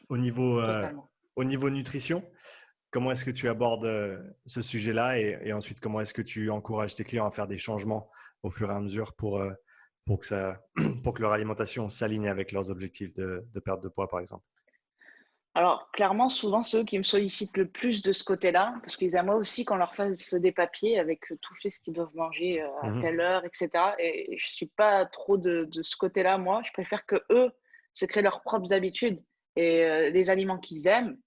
Au niveau, totalement. au niveau nutrition, comment est-ce que tu abordes ce sujet-là et ensuite comment est-ce que tu encourages tes clients à faire des changements au fur et à mesure pour que pour que leur alimentation s'aligne avec leurs objectifs de perte de poids, par exemple? Alors, clairement, souvent, c'est eux qui me sollicitent le plus de ce côté-là, parce qu'ils aimeraient aussi qu'on leur fasse des papiers avec tout fait ce qu'ils doivent manger à telle Mhm. heure, etc. Et je suis pas trop de ce côté-là, moi. Je préfère que eux se créent leurs propres habitudes et les aliments qu'ils aiment,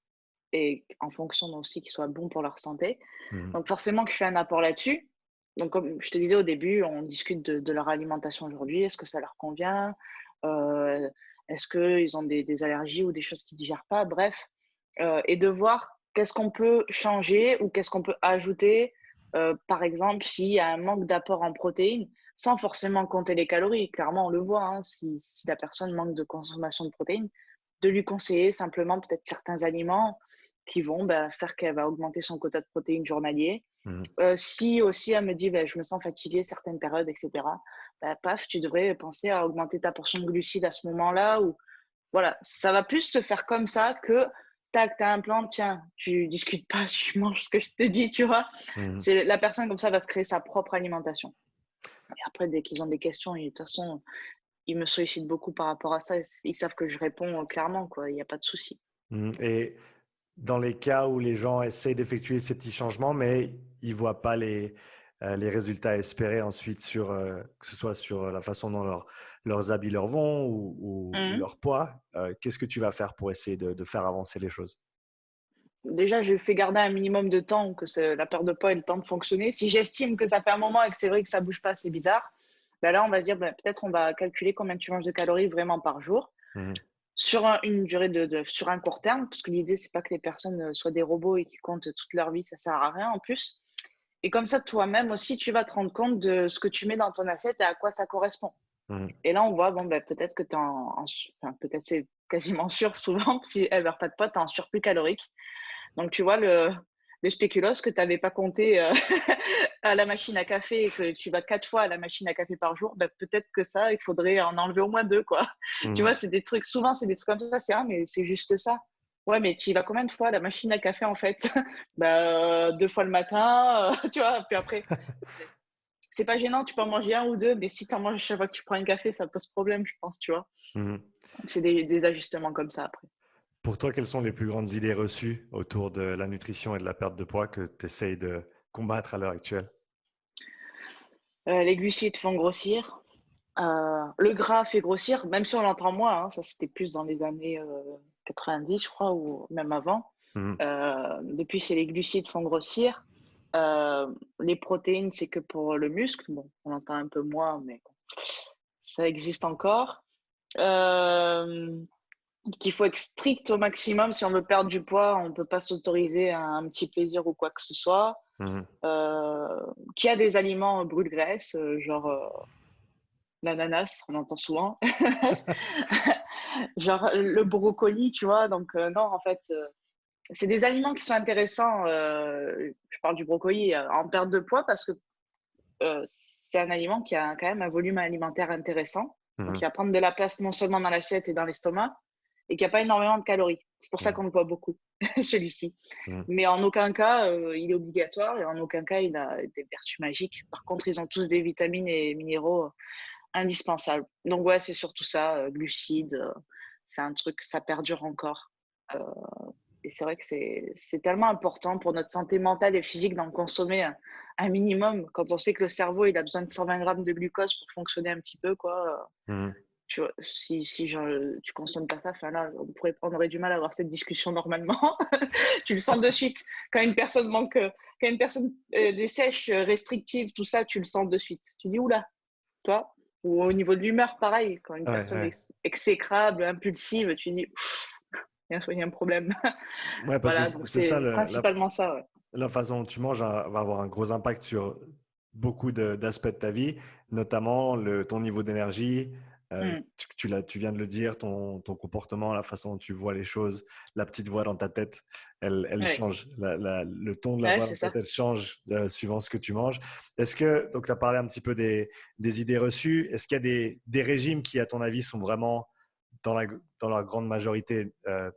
et en fonction aussi qu'ils soient bons pour leur santé. Mhm. Donc, forcément, que je fais un apport là-dessus. Donc, comme je te disais au début, on discute de leur alimentation aujourd'hui. Est-ce que ça leur convient? Euh, Est-ce qu'ils ont des allergies ou des choses qu'ils digèrent pas? Bref, et de voir qu'est-ce qu'on peut changer ou qu'est-ce qu'on peut ajouter. Par exemple, s'il y a un manque d'apport en protéines, sans forcément compter les calories. Clairement, on le voit, hein, si la personne manque de consommation de protéines, de lui conseiller simplement peut-être certains aliments qui vont faire qu'elle va augmenter son quota de protéines journalier. Mhm. Si aussi elle me dit je me sens fatiguée certaines périodes, etc., paf, tu devrais penser à augmenter ta portion de glucides à ce moment-là. Ou voilà, ça va plus se faire comme ça que tac, t'as un plan, tiens, tu discutes pas, tu manges ce que je te dis, tu vois. Mhm. C'est la personne comme ça va se créer sa propre alimentation. Et après, dès qu'ils ont des questions, et de toute façon, ils me sollicitent beaucoup par rapport à ça. Ils savent que je réponds clairement, quoi. Il n'y a pas de souci. Mhm. Et dans les cas où les gens essayent d'effectuer ces petits changements, mais ils ne voient pas les résultats espérés ensuite que ce soit sur la façon dont leurs habits leur vont ou Mhm. leur poids, qu'est-ce que tu vas faire pour essayer de faire avancer les choses? Déjà, je fais garder un minimum de temps, que la perte de poids ait le temps de fonctionner. Si j'estime que ça fait un moment et que c'est vrai que ça bouge pas, c'est bizarre, là, on va dire, peut-être on va calculer combien tu manges de calories vraiment par jour Mhm. sur une durée sur un court terme, parce que l'idée, c'est pas que les personnes soient des robots et qui comptent toute leur vie, ça sert à rien en plus. Et comme ça, toi-même aussi, tu vas te rendre compte de ce que tu mets dans ton assiette et à quoi ça correspond. Mhm. Et là, on voit, peut-être que tu es enfin, peut-être c'est quasiment sûr souvent, si elle meurt pas de poids, tu es en surplus calorique. Donc, tu vois, le spéculoos que tu n'avais pas compté à la machine à café et que tu vas 4 fois à la machine à café par jour, peut-être que ça, il faudrait en enlever au moins deux, quoi. Tu vois, Mhm. c'est des trucs, souvent, c'est des trucs comme ça, c'est mais c'est juste ça. Ouais, mais tu y vas combien de fois à la machine à café, en fait? 2 fois le matin, tu vois, puis après, c'est pas gênant, tu peux en manger un ou deux, mais si tu en manges chaque fois que tu prends un café, ça pose problème, je pense, tu vois. Mhm. C'est des ajustements comme ça après. Pour toi, quelles sont les plus grandes idées reçues autour de la nutrition et de la perte de poids que tu essayes de combattre à l'heure actuelle? Les glucides font grossir. Le gras fait grossir, même si on l'entend moins, hein, ça c'était plus dans les années 90, je crois, ou même avant. Mhm. Depuis, c'est les glucides font grossir. Les protéines, c'est que pour le muscle. Bon, on entend un peu moins, mais bon, ça existe encore. Euh, Qu'il faut être strict au maximum. Si on veut perdre du poids, on ne peut pas s'autoriser un petit plaisir ou quoi que ce soit. Mhm. Euh, Qu'il y a des aliments brûle-graisse, genre l'ananas, on entend souvent. Genre le brocoli, tu vois. Donc, non, en fait, c'est des aliments qui sont intéressants. Je parle du brocoli en perte de poids parce que c'est un aliment qui a quand même un volume alimentaire intéressant. Donc, il Mhm. va prendre de la place non seulement dans l'assiette et dans l'estomac et qui n'a pas énormément de calories. C'est pour ça Mhm. qu'on le voit beaucoup, celui-ci. Mhm. Mais en aucun cas, il est obligatoire et en aucun cas, il a des vertus magiques. Par contre, ils ont tous des vitamines et minéraux indispensables. Donc, ouais, c'est surtout ça, glucides. C'est un truc, ça perdure encore. Euh, et c'est vrai que c'est tellement important pour notre santé mentale et physique d'en consommer un minimum. Quand on sait que le cerveau, il a besoin de 120 grammes de glucose pour fonctionner un petit peu, quoi. Mhm. Tu vois, si genre, tu consommes pas ça, enfin là, on aurait du mal à avoir cette discussion normalement. Tu le sens de suite. Quand une personne manque, quand une personne des sèches restrictives, tout ça, tu le sens de suite. Tu dis, oula, toi. Ou au niveau de l'humeur, pareil. Quand une Ouais, personne est ouais. exécrable, impulsive, tu dis, il y a un problème. Ouais, parce que Voilà, donc c'est ça, c'est principalement ça, ouais. la façon dont tu manges va avoir un gros impact sur beaucoup d'aspects de ta vie, notamment ton niveau d'énergie. Mm. Tu viens de le dire, ton comportement, la façon dont tu vois les choses, la petite voix dans ta tête, elle Ouais, change. Le ton de la ouais, voix c'est dans ta ça. tête change suivant ce que tu manges. Donc tu as parlé un petit peu des idées reçues. Est-ce qu'il y a des régimes qui, à ton avis, sont vraiment dans dans la grande majorité,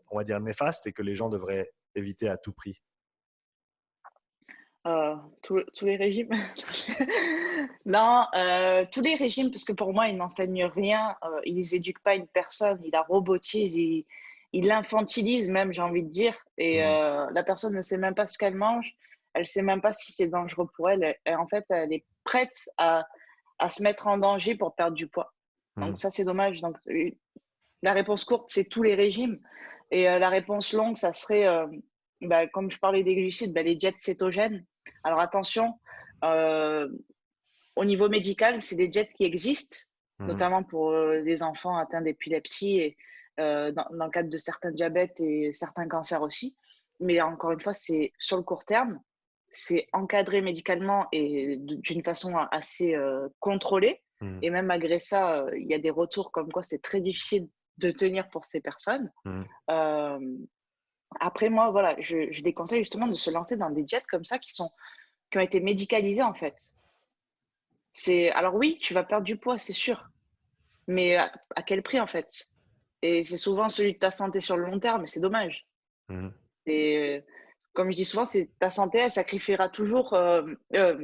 on va dire néfaste et que les gens devraient éviter à tout prix? Tous les régimes? Non, tous les régimes, parce que pour moi, ils n'enseignent rien, ils éduquent pas une personne, ils la robotisent, ils l'infantilisent même, j'ai envie de dire et Mmh. la personne ne sait même pas ce qu'elle mange, elle sait même pas si c'est dangereux pour elle et en fait, elle est prête à se mettre en danger pour perdre du poids. Donc Mmh. ça, c'est dommage. Donc la réponse courte, c'est tous les régimes et la réponse longue, ça serait, bah, comme je parlais des glucides, bah, les diètes cétogènes. Alors attention, heu, au niveau médical, c'est des diètes qui existent, Mmh. notamment pour, les enfants atteints d'épilepsie et dans le cadre de certains diabètes et certains cancers aussi. Mais encore une fois, c'est sur le court terme, c'est encadré médicalement et d'une façon assez, contrôlée Mmh. et même malgré ça, il y a des retours comme quoi c'est très difficile de tenir pour ces personnes. Mmh. Hem, Après moi, voilà, je déconseille justement de se lancer dans des diètes comme ça qui ont été médicalisées, en fait. Alors oui, tu vas perdre du poids, c'est sûr, mais à quel prix, en fait? Et c'est souvent celui de ta santé sur le long terme, et c'est dommage. Mmh. Et comme je dis souvent, c'est ta santé, elle sacrifiera toujours,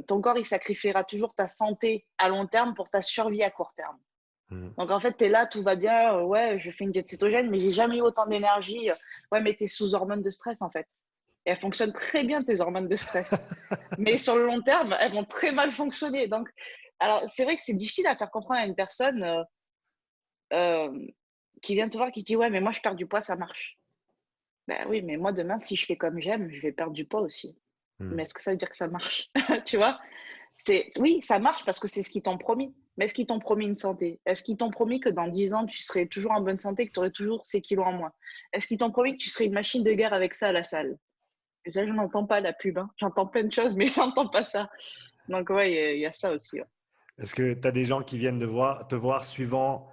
ton corps, il sacrifiera toujours ta santé à long terme pour ta survie à court terme. Mmh. Donc en fait, tu es là, tout va bien, ouais, je fais une diète cétogène, mais j'ai jamais eu autant d'énergie. Ouais, mais tu es sous hormones de stress, en fait. Et elles fonctionnent très bien, tes hormones de stress. Mais sur le long terme, elles vont très mal fonctionner. Donc, alors, c'est vrai que c'est difficile à faire comprendre à une personne euh, qui vient te voir, qui dit, ouais, mais moi, je perds du poids, ça marche. Ben oui, mais moi, demain, si je fais comme j'aime, je vais perdre du poids aussi. Mmh. Mais est-ce que ça veut dire que ça marche? Tu vois? Oui, ça marche parce que c'est ce qu'ils t'ont promis. Mais est-ce qu'ils t'ont promis une santé? Est-ce qu'ils t'ont promis que dans 10 ans, tu serais toujours en bonne santé, que tu aurais toujours ces kilos en moins? Est-ce qu'ils t'ont promis que tu serais une machine de guerre avec ça à la salle? Et ça, je n'entends pas la pub, hein. J'entends plein de choses, mais j'entends pas ça. Donc, ouais, il y a ça aussi. Ouais. Est-ce que tu as des gens qui viennent te voir suivant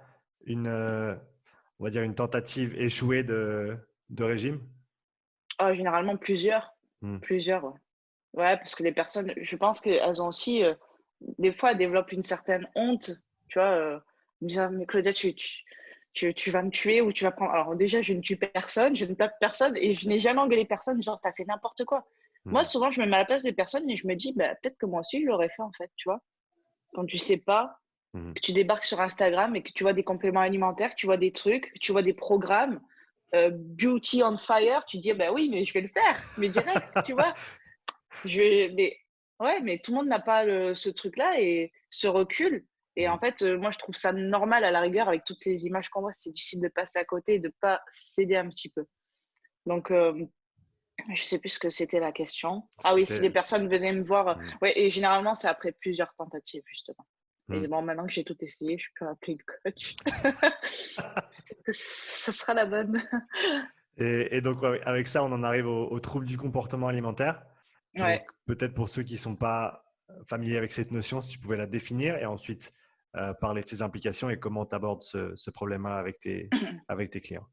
une, on va dire une tentative échouée de régime? Oh, généralement, plusieurs. Mmh. Plusieurs, ouais. Ouais, parce que les personnes, je pense qu'elles ont aussi, des fois, elles développent une certaine honte, tu vois, me dire: «Mais Claudia, tu vas me tuer ou tu vas prendre» alors déjà, je ne tue personne, je ne tape personne et je n'ai jamais engueulé personne, genre: «Tu as fait n'importe quoi». Moi, Mmh. souvent, je me mets à la place des personnes et je me dis: «Bah, peut-être que moi aussi, je l'aurais fait, en fait», tu vois? Quand tu sais pas, Mmh. que tu débarques sur Instagram et que tu vois des compléments alimentaires, que tu vois des trucs, que tu vois des programmes, beauty on fire, tu te dis: «Bah oui, mais je vais le faire, mais direct», tu vois? Mais ouais, mais tout le monde n'a pas ce truc-là et ce recul et Mmh. en fait, moi, je trouve ça normal à la rigueur avec toutes ces images qu'on voit, c'est difficile de passer à côté et de pas céder un petit peu. Donc, je sais plus ce que c'était la question. Ah oui, si C'était des personnes venaient me voir, mmh. ouais et généralement, c'est après plusieurs tentatives justement. Mais Mmh. bon, maintenant que j'ai tout essayé, je peux appeler le coach. Peut-être que ce sera la bonne. Et donc, ouais, avec ça, on en arrive aux troubles du comportement alimentaire. Ouais. Donc, peut-être pour ceux qui ne sont pas familiers avec cette notion, si tu pouvais la définir et ensuite parler de ses implications et comment tu abordes ce problème-là avec tes clients.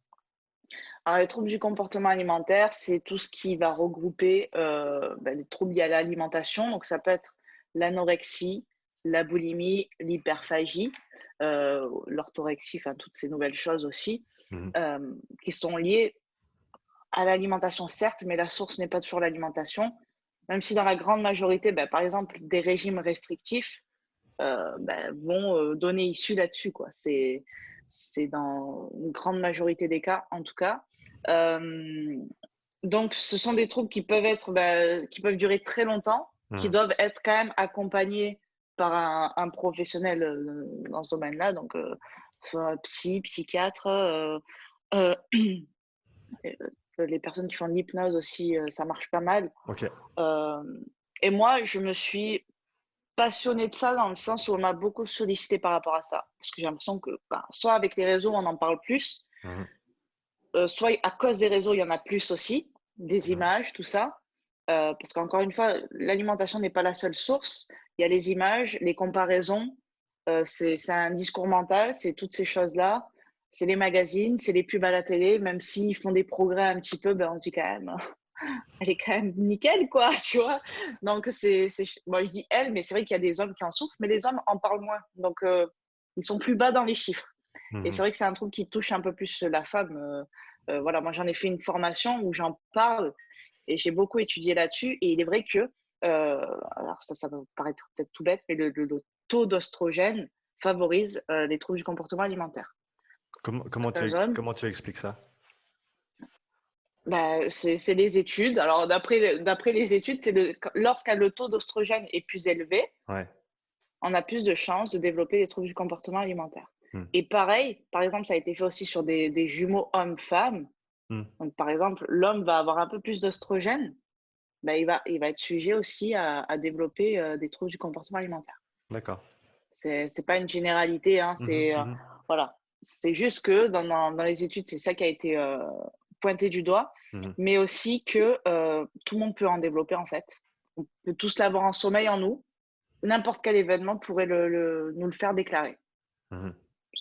Alors, les troubles du comportement alimentaire, c'est tout ce qui va regrouper les troubles liés à l'alimentation. Donc, ça peut être l'anorexie, la boulimie, l'hyperphagie, l'orthorexie, enfin, toutes ces nouvelles choses aussi, Mmh. qui sont liées à l'alimentation, certes, mais la source n'est pas toujours l'alimentation. Même si dans la grande majorité, par exemple, des régimes restrictifs vont donner issue là-dessus, quoi. C'est dans une grande majorité des cas, en tout cas. Euh, donc, ce sont des troubles qui peuvent être, qui peuvent durer très longtemps, qui Mmh. doivent être quand même accompagnés par un professionnel dans ce domaine-là, donc soit psy, psychiatre, euh, les personnes qui font de l'hypnose aussi, ça marche pas mal. OK. Euh, et moi, je me suis passionnée de ça dans le sens où on m'a beaucoup sollicité par rapport à ça. Parce que j'ai l'impression que, soit avec les réseaux, on en parle plus, Mmh. soit à cause des réseaux, il y en a plus aussi, des Mmh. images, tout ça. Parce qu'encore une fois, l'alimentation n'est pas la seule source. Il y a les images, les comparaisons, c'est un discours mental, c'est toutes ces choses-là. C'est les magazines, c'est les pubs à la télé, même s'ils font des progrès un petit peu, on se dit quand même, elle est quand même nickel, quoi, tu vois. Donc, moi, je dis elle, mais c'est vrai qu'il y a des hommes qui en souffrent, mais les hommes en parlent moins. Donc, ils sont plus bas dans les chiffres. Et c'est Mhm. vrai que c'est un truc qui touche un peu plus la femme. Voilà, moi, j'en ai fait une formation où j'en parle et j'ai beaucoup étudié là-dessus. Et il est vrai que, alors ça va paraître peut-être tout bête, mais le taux d'oestrogène favorise les troubles du comportement alimentaire. Certains hommes, Comment tu expliques ça? bah, c'est les études. Alors, d'après les études, c'est lorsqu'un le taux d'oestrogène est plus élevé, Ouais. on a plus de chances de développer des troubles du comportement alimentaire. Hmm. Et pareil, par exemple, ça a été fait aussi sur des jumeaux hommes-femmes. Hmm. Donc, par exemple, l'homme va avoir un peu plus d'oestrogène, bah, il va être sujet aussi à développer des troubles du comportement alimentaire. D'accord. C'est pas une généralité, hein, Mhm. Mhm. voilà. C'est juste que dans les études, c'est ça qui a été pointé du doigt, Mhm. mais aussi que tout le monde peut en développer en fait. On peut tous l'avoir en sommeil en nous. N'importe quel événement pourrait nous le faire déclarer. Mhm.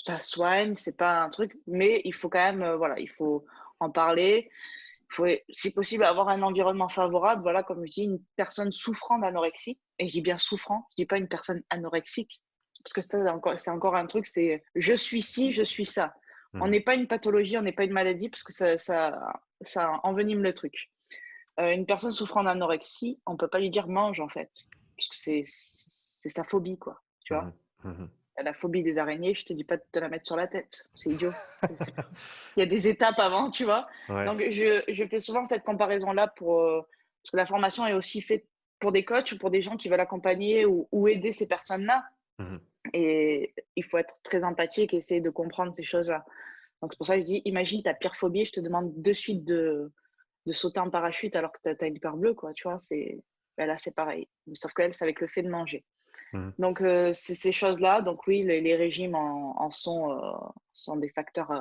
Ça soigne, c'est pas un truc, mais il faut quand même, voilà, il faut en parler. Il faut, si possible, avoir un environnement favorable. Voilà, comme je dis, une personne souffrant d'anorexie, et je dis bien souffrant, je dis pas une personne anorexique, parce que ça, c'est encore un truc, c'est je suis ci, je suis ça. On Mhm. n'est pas une pathologie, on n'est pas une maladie, parce que ça envenime le truc. Une personne souffrant d'anorexie, on peut pas lui dire mange en fait, parce que c'est sa phobie, quoi. Tu vois, Mhm. Mhm. la phobie des araignées, je te dis pas de te la mettre sur la tête, c'est idiot. Il y a des étapes avant, tu vois. Ouais. Donc, je fais souvent cette comparaison-là parce que la formation est aussi faite pour des coachs ou pour des gens qui veulent accompagner ou aider ces personnes-là. Mhm. Et il faut être très empathique et essayer de comprendre ces choses-là. Donc, c'est pour ça que je dis, imagine ta pire phobie, je te demande de suite de sauter en parachute alors que tu as une peur bleue, quoi. Tu vois, ben là, c'est pareil. Sauf qu'elle, c'est avec le fait de manger. Mhm. Donc, c'est ces choses-là. Donc, oui, les régimes sont des facteurs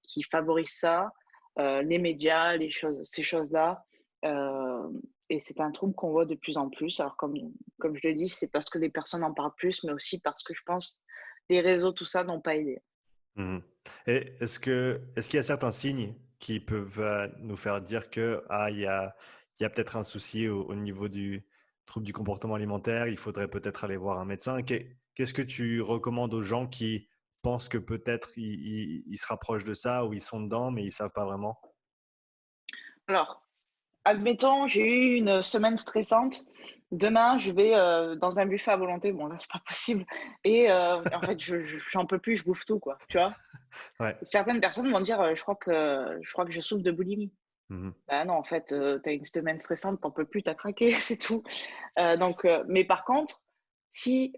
qui favorisent ça. Les médias, ces choses-là. Euh, et c'est un trouble qu'on voit de plus en plus. Alors, comme je le dis, c'est parce que les personnes en parlent plus, mais aussi parce que je pense les réseaux, tout ça, n'ont pas aidé. Mhm. Et est-ce qu'il y a certains signes qui peuvent nous faire dire que il y a peut-être un souci au niveau du trouble du comportement alimentaire, il faudrait peut-être aller voir un médecin. Qu'est-ce que tu recommandes aux gens qui pensent que peut-être ils se rapprochent de ça ou ils sont dedans, mais ils savent pas vraiment? Alors, admettons, j'ai eu une semaine stressante. Demain, je vais dans un buffet à volonté. Bon, là, c'est pas possible. Et en fait, j'en peux plus, je bouffe tout, quoi. Tu vois? Ouais. Certaines personnes vont dire je crois que je souffre de boulimie. Mhm. Bah non, en fait, tu as une semaine stressante, t'en peux plus, t'as craqué, c'est tout. Mais par contre, si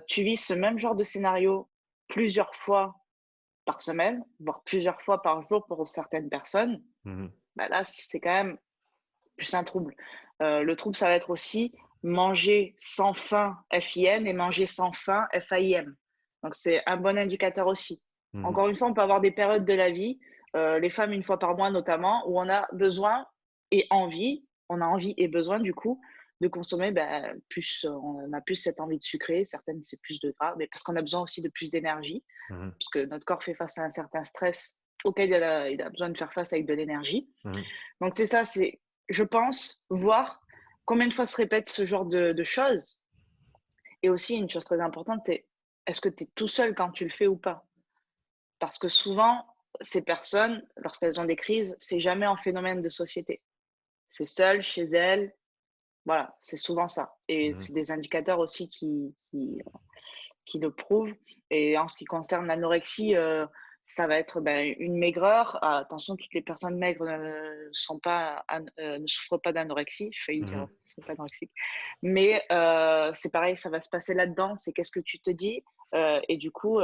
tu vis ce même genre de scénario plusieurs fois par semaine, voire plusieurs fois par jour pour certaines personnes, Mhm. bah là, c'est quand même plus un trouble. Le trouble, ça va être aussi manger sans faim, FIN, et manger sans faim, FAIM. Donc, c'est un bon indicateur aussi. Mhm. Encore une fois, on peut avoir des périodes de la vie, les femmes une fois par mois notamment, où on a besoin et envie, on a envie et besoin du coup de consommer plus, on a plus cette envie de sucrer, certaines c'est plus de gras, mais parce qu'on a besoin aussi de plus d'énergie, Mhm. parce que notre corps fait face à un certain stress auquel il a besoin de faire face avec de l'énergie. Mhm. Donc c'est ça, c'est, je pense, voir combien de fois se répète ce genre de choses. Et aussi, une chose très importante, c'est est-ce que tu es tout seul quand tu le fais ou pas? Parce que souvent, ces personnes, lorsqu'elles ont des crises, c'est jamais un phénomène de société. C'est seul, chez elles. Voilà, c'est souvent ça. Et Mhm. c'est des indicateurs aussi qui le prouvent. Et en ce qui concerne l'anorexie, ça va être une maigreur. Ah, attention, toutes les personnes maigres ne souffrent pas d'anorexie. Je failli dire, ne Mhm. sont pas anorexiques. Mais c'est pareil, ça va se passer là-dedans. C'est qu'est-ce que tu te dis et du coup,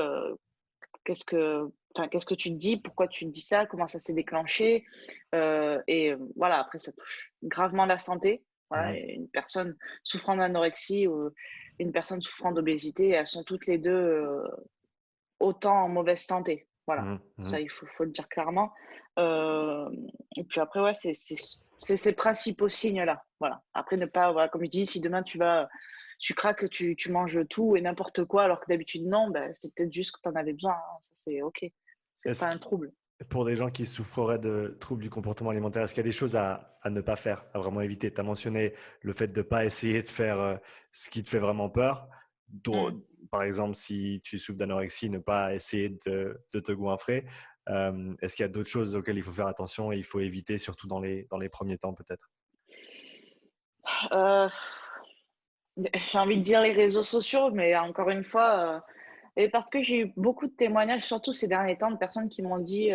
qu'est-ce que tu te dis, pourquoi tu te dis ça, comment ça s'est déclenché. Voilà, après, ça touche gravement la santé. Voilà, Mhm. et une personne souffrant d'anorexie ou une personne souffrant d'obésité, elles sont toutes les deux autant en mauvaise santé. Voilà, Mhm. ça, Mhm. il faut le dire clairement. Euh, et puis après, ouais, c'est ces principaux signes-là. Voilà. Après, ne pas, voilà, comme je dis, si demain tu craques, tu manges tout et n'importe quoi, alors que d'habitude, non, c'est peut-être juste que tu en avais besoin, hein. Ça, c'est OK. C'est Est-ce pas un qu'il trouble. Pour des gens qui souffreraient de troubles du comportement alimentaire, est-ce qu'il y a des choses à ne pas faire, à vraiment éviter? Tu as mentionné le fait de ne pas essayer de faire ce qui te fait vraiment peur. Mm. par exemple, si tu souffres d'anorexie, ne pas essayer de te goinfrer. Est-ce qu'il y a d'autres choses auxquelles il faut faire attention et il faut éviter, surtout dans les premiers temps peut-être? Heu, j'ai envie de dire les réseaux sociaux, mais encore une fois, et parce que j'ai eu beaucoup de témoignages, surtout ces derniers temps, de personnes qui m'ont dit,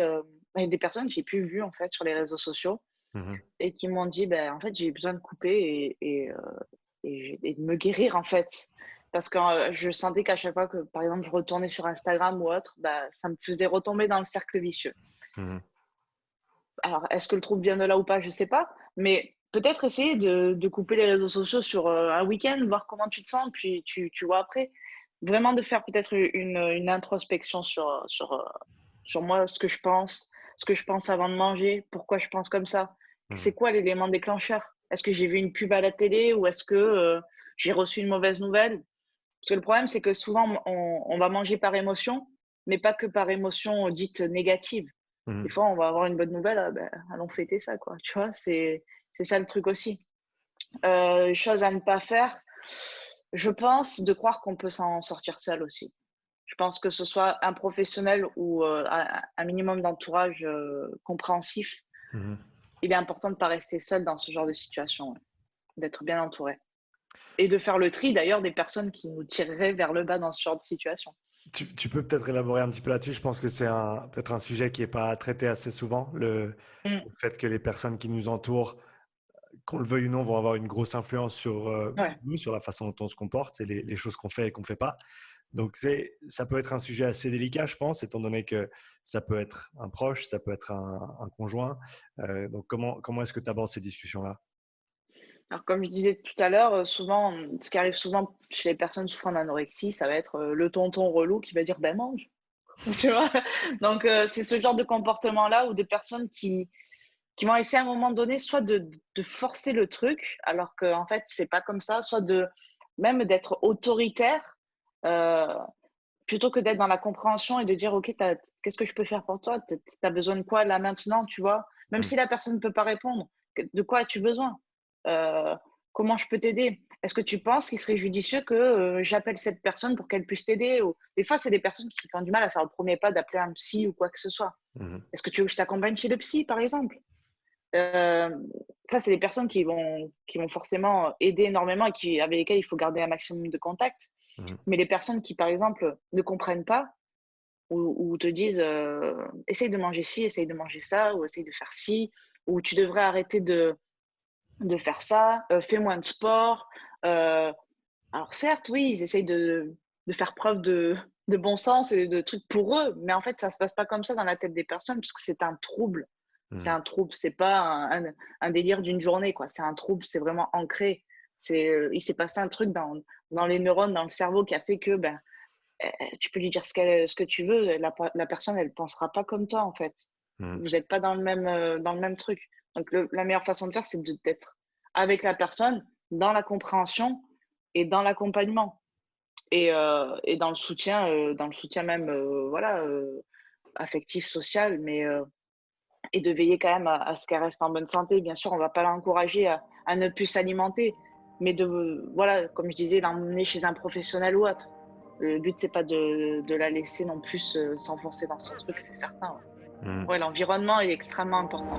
et des personnes que j'ai pu vu en fait sur les réseaux sociaux Mmh. et qui m'ont dit: «Ben, en fait, j'ai besoin de couper et de me guérir, en fait». Parce que, je sentais qu'à chaque fois que, par exemple, je retournais sur Instagram ou autre, bah, ça me faisait retomber dans le cercle vicieux. Mmh. Alors, est-ce que le trouble vient de là ou pas? Je sais pas, mais peut-être essayer de couper les réseaux sociaux sur, un week-end, voir comment tu te sens, puis tu vois après. Vraiment de faire peut-être une introspection sur moi, ce que je pense avant de manger, pourquoi je pense comme ça. Mmh. C'est quoi l'élément déclencheur? Est-ce que j'ai vu une pub à la télé ou est-ce que, j'ai reçu une mauvaise nouvelle? Parce que le problème, c'est que souvent on va manger par émotion, mais pas que par émotion, dite négative. Des Mmh. fois, on va avoir une bonne nouvelle, ah ben, allons fêter ça, quoi, tu vois? C'est ça le truc aussi. Chose à ne pas faire, je pense de croire qu'on peut s'en sortir seul aussi. Je pense que ce soit un professionnel ou, un minimum d'entourage, compréhensif, Mmh. il est important de ne pas rester seul dans ce genre de situation, ouais, d'être bien entouré et de faire le tri d'ailleurs des personnes qui nous tireraient vers le bas dans ce genre de situation. Tu peux peut-être élaborer un petit peu là-dessus. Je pense que c'est peut-être un sujet qui n'est pas traité assez souvent, Mmh. le fait que les personnes qui nous entourent, qu'on le veuille ou non, vont avoir une grosse influence sur Ouais. nous, sur la façon dont on se comporte et les choses qu'on fait et qu'on ne fait pas. Donc, ça peut être un sujet assez délicat, je pense, étant donné que ça peut être un proche, ça peut être un conjoint. Donc, comment est-ce que tu abordes ces discussions-là? Alors comme je disais tout à l'heure, souvent, ce qui arrive souvent chez les personnes souffrant d'anorexie, ça va être, le tonton relou qui va dire: «Ben mange», tu vois? Donc c'est ce genre de comportement-là ou de personnes qui vont essayer à un moment donné soit de forcer le truc, alors qu'en fait c'est pas comme ça, soit de même d'être autoritaire, heu, plutôt que d'être dans la compréhension et de dire: «OK, qu'est-ce que je peux faire pour toi? Tu as besoin de quoi là maintenant?» tu vois? Même Mm, si la personne ne peut pas répondre, de quoi as-tu besoin? Heu, Comment je peux t'aider? Est-ce que tu penses qu'il serait judicieux que, j'appelle cette personne pour qu'elle puisse t'aider? Ou des fois, c'est des personnes qui ont du mal à faire le premier pas d'appeler un psy ou quoi que ce soit. mhm, Est-ce que tu veux que je t'accompagne chez le psy, par exemple? Hem, Ça, c'est des personnes qui vont forcément aider énormément et avec lesquelles il faut garder un maximum de contact. mhm, Mais les personnes qui, par exemple, ne comprennent pas ou te disent, «Essaye de manger ci, essaye de manger ça ou essaye de faire ci» ou «Tu devrais arrêter de faire ça, fais moins de sport». Heu, alors certes, oui, ils essayent de faire preuve de bon sens et de trucs pour eux, mais en fait, ça se passe pas comme ça dans la tête des personnes puisque c'est un trouble. C'est mhm, un trouble, c'est pas un délire d'une journée, quoi. C'est un trouble, c'est vraiment ancré. Il s'est passé un truc dans les neurones, dans le cerveau qui a fait que, ben, tu peux lui dire ce que tu veux, la personne, elle pensera pas comme toi, en fait. mhm, Vous n'êtes pas dans le même truc. Donc la meilleure façon de faire, c'est d'être avec la personne, dans la compréhension et dans l'accompagnement et dans le soutien même, voilà, affectif, social, mais et de veiller quand même à ce qu'elle reste en bonne santé. Bien sûr, on va pas l'encourager à ne plus s'alimenter, mais voilà, comme je disais, l'emmener chez un professionnel ou autre. Le but, c'est pas de la laisser non plus s'enfoncer dans son truc, c'est certain. Ouais, mhm. ouais, l'environnement est extrêmement important.